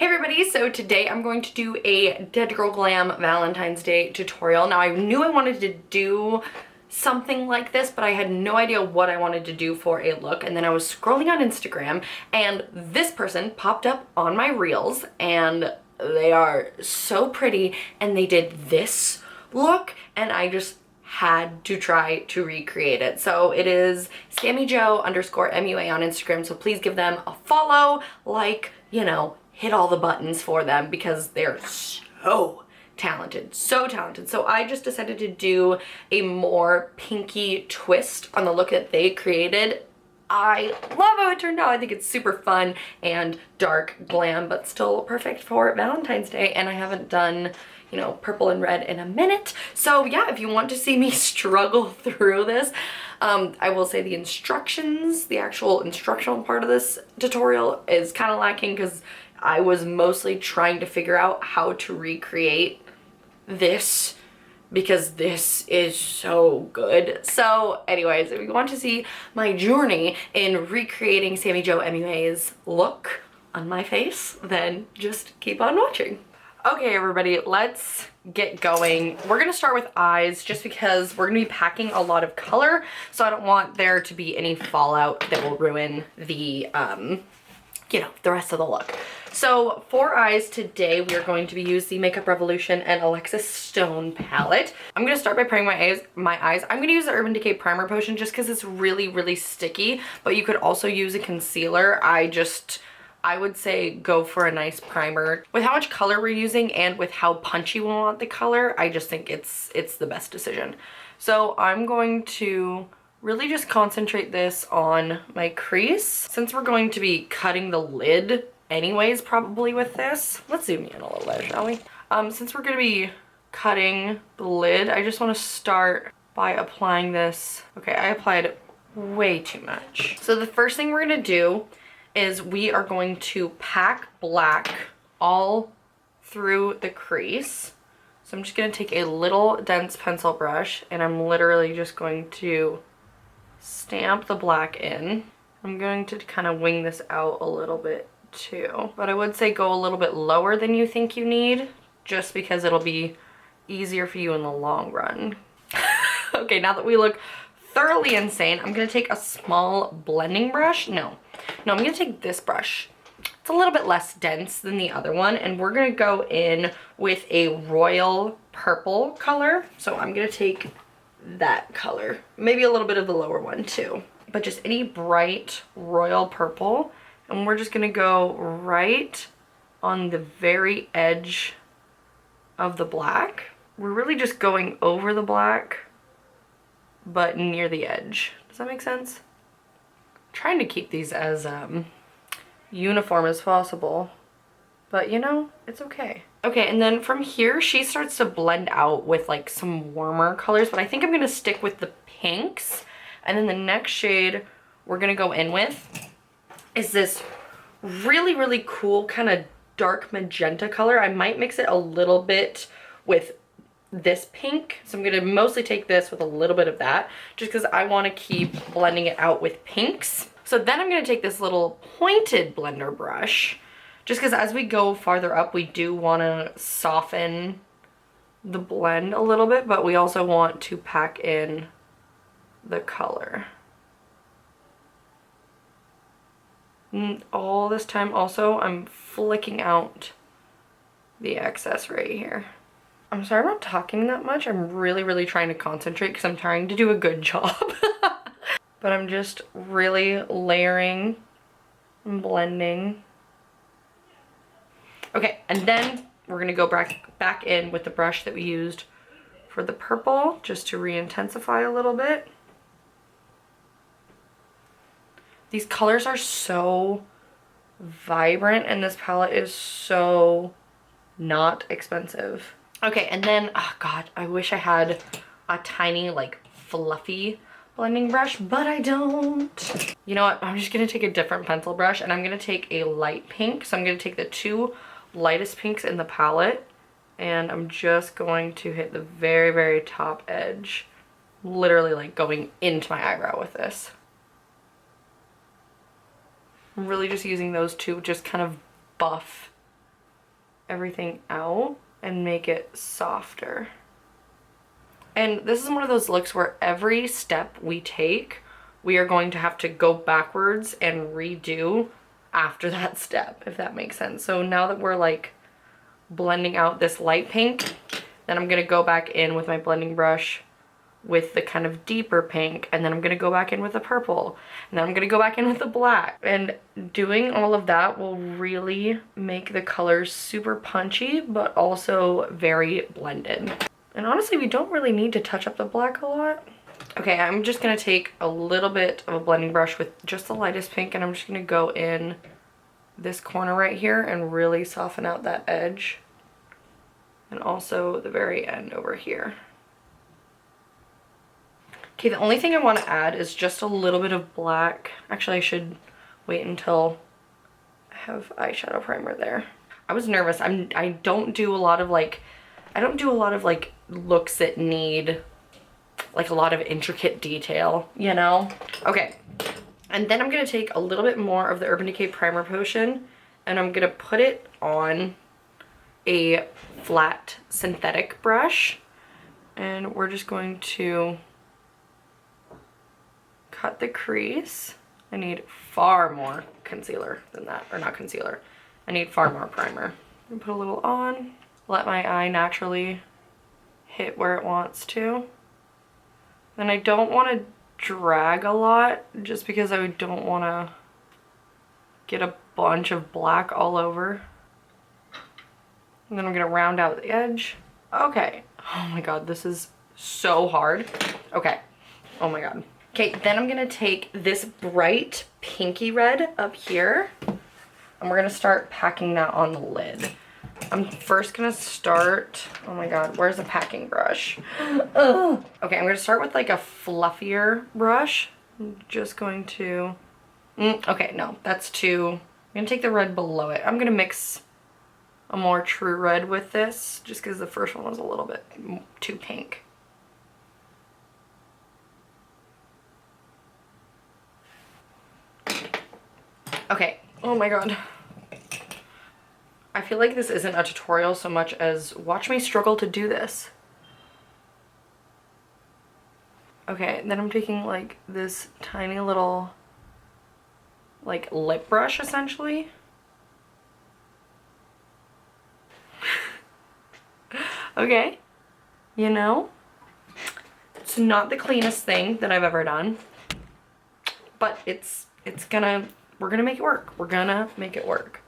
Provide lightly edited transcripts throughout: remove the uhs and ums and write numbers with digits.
Hey everybody, so today I'm going to do a Dead Girl Glam Valentine's Day tutorial. Now I knew I wanted to do something like this, but I had no idea what I wanted to do for a look, and then I was scrolling on Instagram and this person popped up on my reels and they are so pretty and they did this look and I just had to try to recreate it. So it is SammyJo_MUA on Instagram, so please give them a follow, like, you know, hit all the buttons for them because they're so talented, so talented. So I just decided to do a more pinky twist on the look that they created. I love how it turned out. I think it's super fun and dark glam, but still perfect for Valentine's Day. And I haven't done, you know, purple and red in a minute. So yeah, if you want to see me struggle through this, I will say the instructions, the actual instructional part of this tutorial is kind of lacking because I was mostly trying to figure out how to recreate this because this is so good. So anyways, if you want to see my journey in recreating SammyJo_MUA's look on my face, then just keep on watching. Okay everybody, let's get going. We're gonna start with eyes just because we're gonna be packing a lot of color, so I don't want there to be any fallout that will ruin the you know, the rest of the look. So for eyes today, we are going to be using the Makeup Revolution and Alexis Stone palette. I'm gonna start by priming my eyes. I'm gonna use the Urban Decay Primer Potion just because it's really, really sticky, but you could also use a concealer. I would say go for a nice primer. With how much color we're using and with how punchy we want the color, I just think it's the best decision. So I'm going to really just concentrate this on my crease. Since we're going to be cutting the lid anyways, probably with this. Let's zoom in a little bit, shall we? Since we're gonna be cutting the lid, I just wanna start by applying this. Okay, I applied way too much. So the first thing we're gonna do is we are going to pack black all through the crease. So I'm just gonna take a little dense pencil brush and I'm literally just going to stamp the black in. I'm going to kind of wing this out a little bit too, but I would say go a little bit lower than you think you need just because it'll be easier for you in the long run. Okay, now that we look thoroughly insane, I'm gonna take a small blending brush. No, I'm gonna take this brush. It's a little bit less dense than the other one, and we're gonna go in with a royal purple color. So I'm gonna take that color, maybe a little bit of the lower one too, but just any bright royal purple, and we're just gonna go right on the very edge of the black. We're really just going over the black but near the edge. Does that make sense? I'm trying to keep these as uniform as possible, but you know, it's okay. Okay, and then from here, she starts to blend out with like some warmer colors, but I think I'm gonna stick with the pinks. And then the next shade we're gonna go in with is this really, really cool kind of dark magenta color. I might mix it a little bit with this pink. So I'm gonna mostly take this with a little bit of that, just because I wanna keep blending it out with pinks. So then I'm gonna take this little pointed blender brush, just because as we go farther up, we do want to soften the blend a little bit, but we also want to pack in the color. And all this time also, I'm flicking out the excess right here. I'm sorry I'm not talking that much. I'm really, really trying to concentrate because I'm trying to do a good job. But I'm just really layering and blending. Okay, and then we're gonna go back in with the brush that we used for the purple, just to re-intensify a little bit. These colors are so vibrant and this palette is so not expensive. Okay, and then, oh God, I wish I had a tiny, like, fluffy blending brush, but I don't. You know what, I'm just gonna take a different pencil brush and I'm gonna take a light pink. So I'm gonna take the two lightest pinks in the palette and I'm just going to hit the very, very top edge. Literally like going into my eyebrow with this. I'm really just using those two, just kind of buff everything out and make it softer. And this is one of those looks where every step we take, we are going to have to go backwards and redo after that step, if that makes sense. So now that we're like blending out this light pink, then I'm gonna go back in with my blending brush with the kind of deeper pink, and then I'm gonna go back in with the purple, and then I'm gonna go back in with the black. And doing all of that will really make the colors super punchy, but also very blended. And honestly, we don't really need to touch up the black a lot. Okay, I'm just gonna take a little bit of a blending brush with just the lightest pink, and I'm just gonna go in this corner right here and really soften out that edge. And also the very end over here. Okay, the only thing I want to add is just a little bit of black. Actually, I should wait until I have eyeshadow primer there. I was nervous. I don't do a lot of like looks that need like a lot of intricate detail, you know? Okay, and then I'm gonna take a little bit more of the Urban Decay Primer Potion, and I'm gonna put it on a flat synthetic brush, and we're just going to cut the crease. I need far more concealer than that, or not concealer. I need far more primer. I'm gonna put a little on, let my eye naturally hit where it wants to. And I don't want to drag a lot just because I don't want to get a bunch of black all over. And then I'm gonna round out the edge. Okay. Oh my god, this is so hard. Okay. Oh my god. Okay, then I'm gonna take this bright pinky red up here, and we're gonna start packing that on the lid. I'm first gonna start, oh my god, where's the packing brush? Ugh. Okay, I'm gonna start with like a fluffier brush. I'm just going to, okay, no, that's too, I'm gonna take the red below it. I'm gonna mix a more true red with this, just because the first one was a little bit too pink. Okay, oh my god. I feel like this isn't a tutorial so much as watch me struggle to do this. Okay, then I'm taking like this tiny little like lip brush essentially. Okay, you know, it's not the cleanest thing that I've ever done, but we're gonna make it work. We're gonna make it work.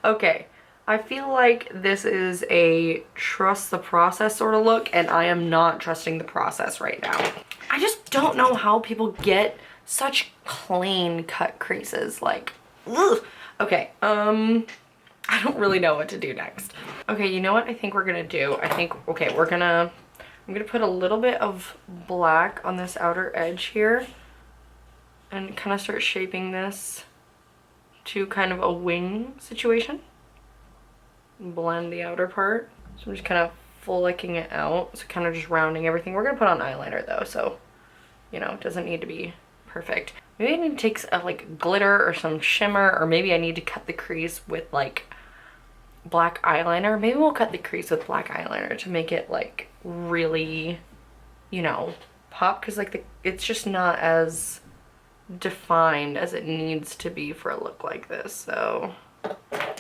Okay, I feel like this is a trust the process sort of look, and I am not trusting the process right now. I just don't know how people get such clean cut creases, like, ugh. Okay, I don't really know what to do next. Okay, you know what I think we're gonna do? Okay, I'm gonna put a little bit of black on this outer edge here and kind of start shaping this to kind of a wing situation. Blend the outer part. So I'm just kind of flicking it out. So kind of just rounding everything. We're gonna put on eyeliner though, so, you know, it doesn't need to be perfect. Maybe I need to take like glitter or some shimmer, or maybe I need to cut the crease with like black eyeliner. Maybe we'll cut the crease with black eyeliner to make it like really, you know, pop, because like it's just not as defined as it needs to be for a look like this. So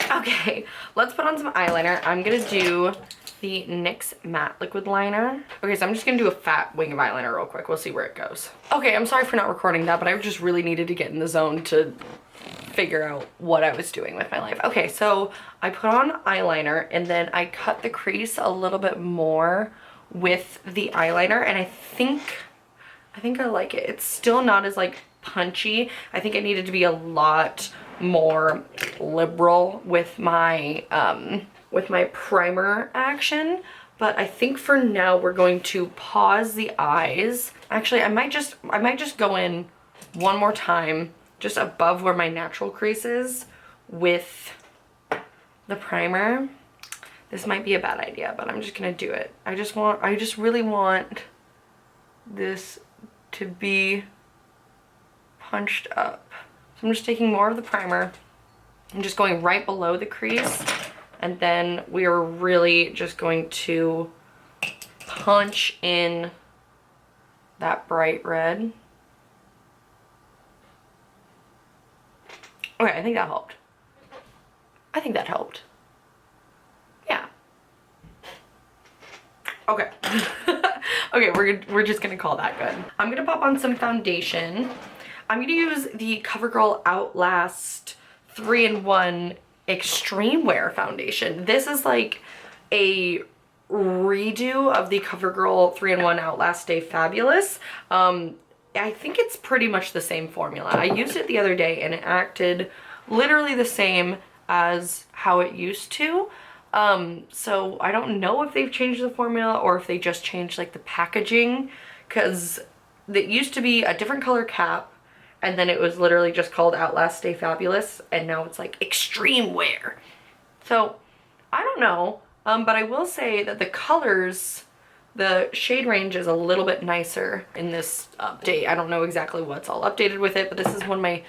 okay, let's put on some eyeliner. I'm gonna do the NYX matte liquid liner. Okay, so I'm just gonna do a fat wing of eyeliner real quick. We'll see where it goes. Okay, I'm sorry for not recording that, but I just really needed to get in the zone to figure out what I was doing with my life. Okay, so I put on eyeliner and then I cut the crease a little bit more with the eyeliner, and I think I like it. It's still not as like punchy. I think I needed to be a lot more liberal with my primer action, but I think for now we're going to pause the eyes. Actually, I might just go in one more time just above where my natural crease is with the primer. This might be a bad idea, but I'm just gonna do it. I just really want this to be punched up. So I'm just taking more of the primer I'm just going right below the crease, and then we are really just going to punch in that bright red. Okay, I think that helped. I think that helped. Yeah. Okay. Okay, we're just gonna call that good. I'm gonna pop on some foundation. I'm gonna use the Covergirl Outlast 3-in-1 Extreme Wear foundation. This is like a redo of the Covergirl 3-in-1 Outlast Stay Fabulous. I think it's pretty much the same formula. I used it the other day and it acted literally the same as how it used to. So I don't know if they've changed the formula or if they just changed like the packaging, because it used to be a different color cap and then it was literally just called Outlast Stay Fabulous, and now it's like Extreme Wear. So I don't know, but I will say that the colors, the shade range is a little bit nicer in this update. I don't know exactly what's all updated with it, but this is one of my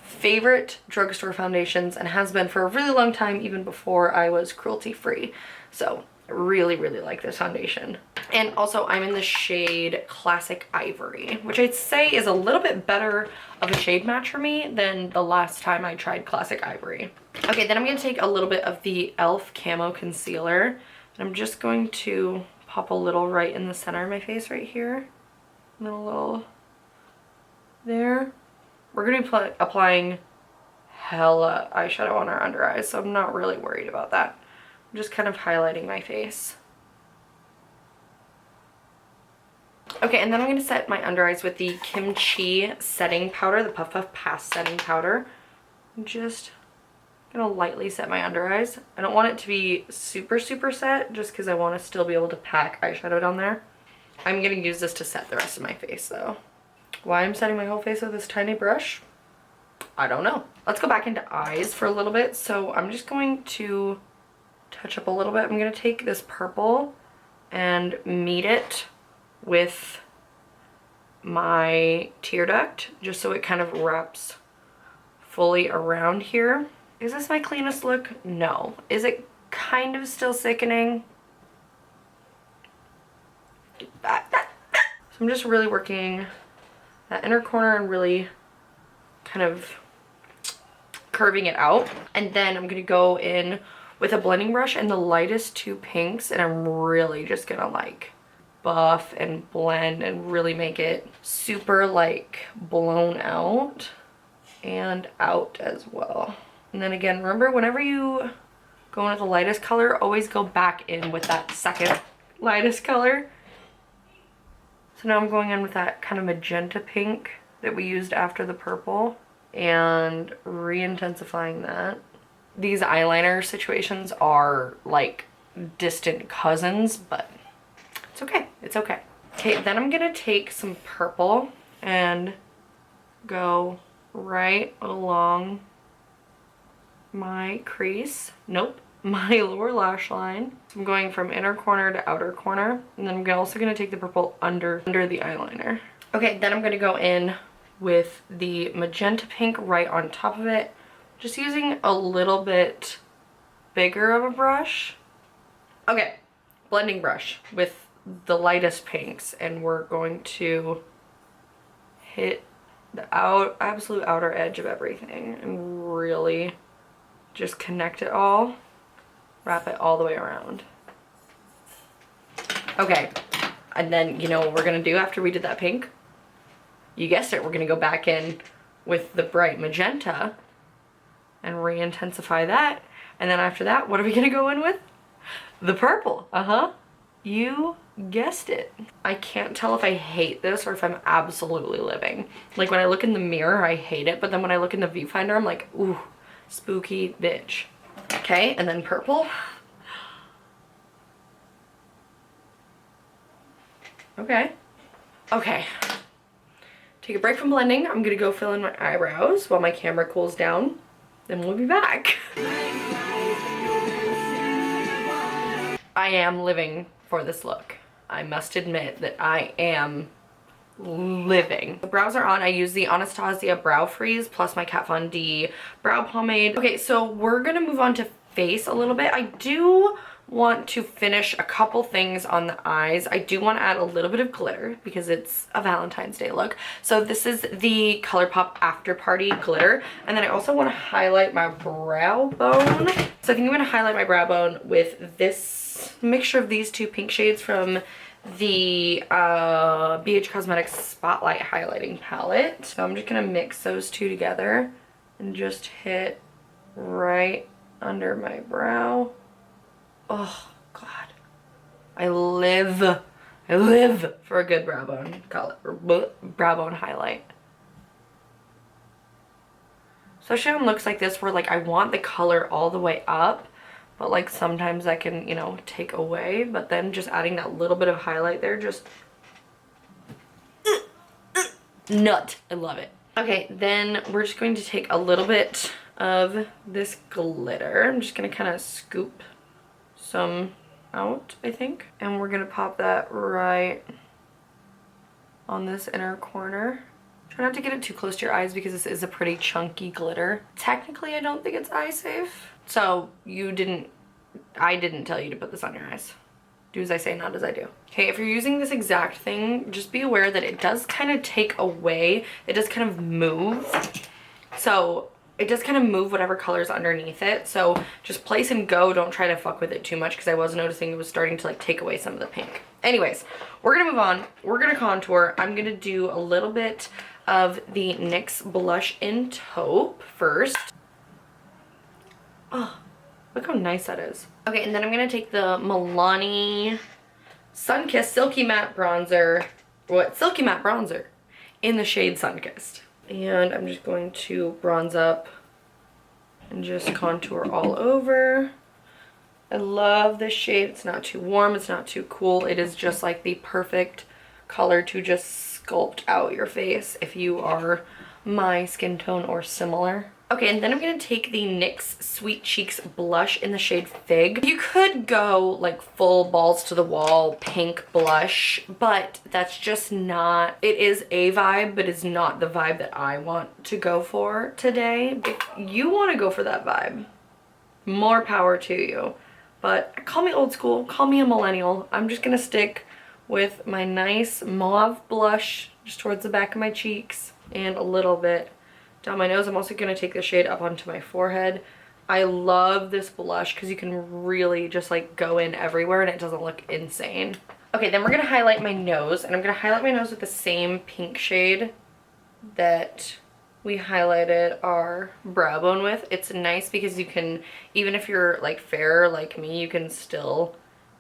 favorite drugstore foundations and has been for a really long time, even before I was cruelty free. So I really, really like this foundation. And also I'm in the shade Classic Ivory, which I'd say is a little bit better of a shade match for me than the last time I tried Classic Ivory. Okay, then I'm going to take a little bit of the e.l.f. Camo Concealer, and I'm just going to pop a little right in the center of my face right here. And then a little there. We're going to be applying hella eyeshadow on our under eyes, so I'm not really worried about that. I'm just kind of highlighting my face. Okay, and then I'm going to set my under eyes with the Kimchi setting powder, the Puff Puff Pass setting powder. I'm just going to lightly set my under eyes. I don't want it to be super, super set, just because I want to still be able to pack eyeshadow down there. I'm going to use this to set the rest of my face, though. Why I'm setting my whole face with this tiny brush, I don't know. Let's go back into eyes for a little bit. So I'm just going to touch up a little bit. I'm going to take this purple and meet it with my tear duct, just so it kind of wraps fully around here. Is this my cleanest look? No. Is it kind of still sickening? So I'm just really working that inner corner and really kind of curving it out. And then I'm gonna go in with a blending brush and the lightest two pinks, and I'm really just gonna like buff and blend and really make it super like blown out and out as well. And then again, remember, whenever you go in with the lightest color, always go back in with that second lightest color. So now I'm going in with that kind of magenta pink that we used after the purple and re-intensifying that. These eyeliner situations are like distant cousins, but it's okay. It's okay. Okay, then I'm gonna take some purple and go right along my crease. Nope. My lower lash line. So I'm going from inner corner to outer corner, and then I'm also going to take the purple under the eyeliner. Okay, then I'm going to go in with the magenta pink right on top of it, just using a little bit bigger of a brush. Okay, blending brush with the lightest pinks, and we're going to hit the absolute outer edge of everything and really just connect it all. Wrap it all the way around. Okay, and then you know what we're gonna do after we did that pink? You guessed it, we're gonna go back in with the bright magenta and re-intensify that. And then after that, what are we gonna go in with? The purple, You guessed it. I can't tell if I hate this or if I'm absolutely living. Like when I look in the mirror, I hate it, but then when I look in the viewfinder, I'm like, ooh, spooky bitch. Okay, and then purple. Okay. Okay. Take a break from blending. I'm gonna go fill in my eyebrows while my camera cools down. Then we'll be back. I am living for this look. I must admit that I am living. The brows are on. I use the Anastasia Brow Freeze plus my Kat Von D brow pomade. Okay, so we're gonna move on to face a little bit. I do want to finish a couple things on the eyes. I do want to add a little bit of glitter because it's a Valentine's Day look. So this is the Colourpop After Party glitter. And then I also want to highlight my brow bone. So I think I'm going to highlight my brow bone with this mixture of these two pink shades from the BH Cosmetics Spotlight Highlighting Palette. So I'm just going to mix those two together and just hit right under my brow. Oh God, I live for a good brow bone color, brow bone highlight. Especially on looks like this where like I want the color all the way up, but like sometimes I can, you know, take away, but then just adding that little bit of highlight there, just nut. I love it. Okay, then we're just going to take a little bit of this glitter. I'm just gonna kind of scoop some out, I think, and we're gonna pop that right on this inner corner. Try not to get it too close to your eyes because this is a pretty chunky glitter. Technically, I don't think it's eye safe, so I didn't tell you to put this on your eyes. Do as I say, not as I do. Okay, if you're using this exact thing, just be aware that it does kind of take away, it does kind of move. So it does kind of move whatever color's underneath it. So just place and go. Don't try to fuck with it too much because I was noticing it was starting to like take away some of the pink. Anyways, we're gonna move on. We're gonna contour. I'm gonna do a little bit of the NYX blush in taupe first. Oh, look how nice that is. Okay, and then I'm gonna take the Milani Sunkissed Silky Matte Bronzer. What? Silky Matte Bronzer in the shade Sunkissed. And I'm just going to bronze up and just contour all over. I love this shade. It's not too warm, it's not too cool. It is just like the perfect color to just sculpt out your face if you are my skin tone or similar. Okay, and then I'm gonna take the NYX Sweet Cheeks blush in the shade Fig. You could go like full balls to the wall pink blush, but that's just not, it is a vibe, but it's not the vibe that I want to go for today. If you wanna go for that vibe, more power to you. But call me old school, call me a millennial. I'm just gonna stick with my nice mauve blush just towards the back of my cheeks and a little bit down my nose. I'm also going to take the shade up onto my forehead. I love this blush because you can really just like go in everywhere and it doesn't look insane. Okay, then we're going to highlight my nose, and I'm going to highlight my nose with the same pink shade that we highlighted our brow bone with. It's nice because you can, even if you're like fair like me, you can still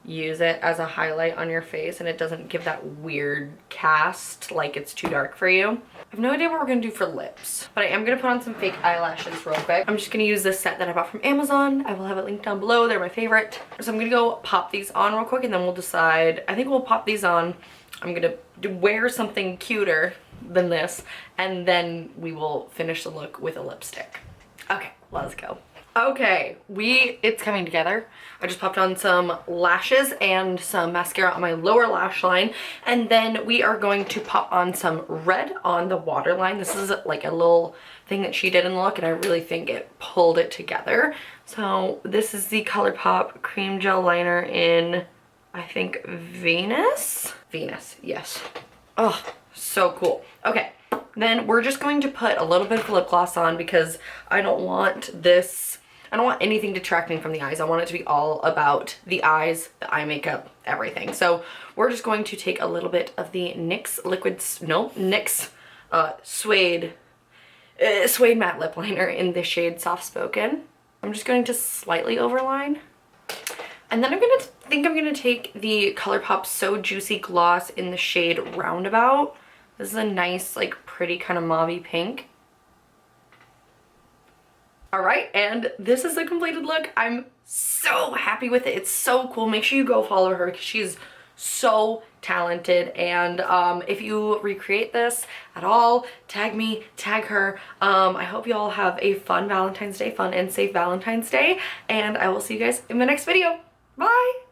use it as a highlight on your face and it doesn't give that weird cast like it's too dark for you. I have no idea what we're gonna do for lips, but I am gonna put on some fake eyelashes real quick. I'm just gonna use this set that I bought from Amazon. I will have it linked down below. They're my favorite. So I'm gonna go pop these on real quick and then we'll decide. I think we'll pop these on. I'm gonna wear something cuter than this and then we will finish the look with a lipstick. Okay, let's go. Okay, it's coming together. I just popped on some lashes and some mascara on my lower lash line, and then we are going to pop on some red on the waterline. This is like a little thing that she did in the look, and I really think it pulled it together. So this is the Colourpop Cream Gel Liner in, I think, Venus? Venus, yes. Oh, so cool. Okay, then we're just going to put a little bit of lip gloss on because I don't want anything detracting from the eyes. I want it to be all about the eyes, the eye makeup, everything. So we're just going to take a little bit of the NYX Suede Matte Lip Liner in the shade Soft Spoken. I'm just going to slightly overline. And then I'm gonna take the Colourpop So Juicy Gloss in the shade Roundabout. This is a nice, like, pretty kind of mauve-y pink. All right, and this is the completed look. I'm so happy with it. It's so cool. Make sure you go follow her because she's so talented. And if you recreate this at all, tag me, tag her. I hope you all have a fun Valentine's Day, fun and safe Valentine's Day. And I will see you guys in the next video. Bye.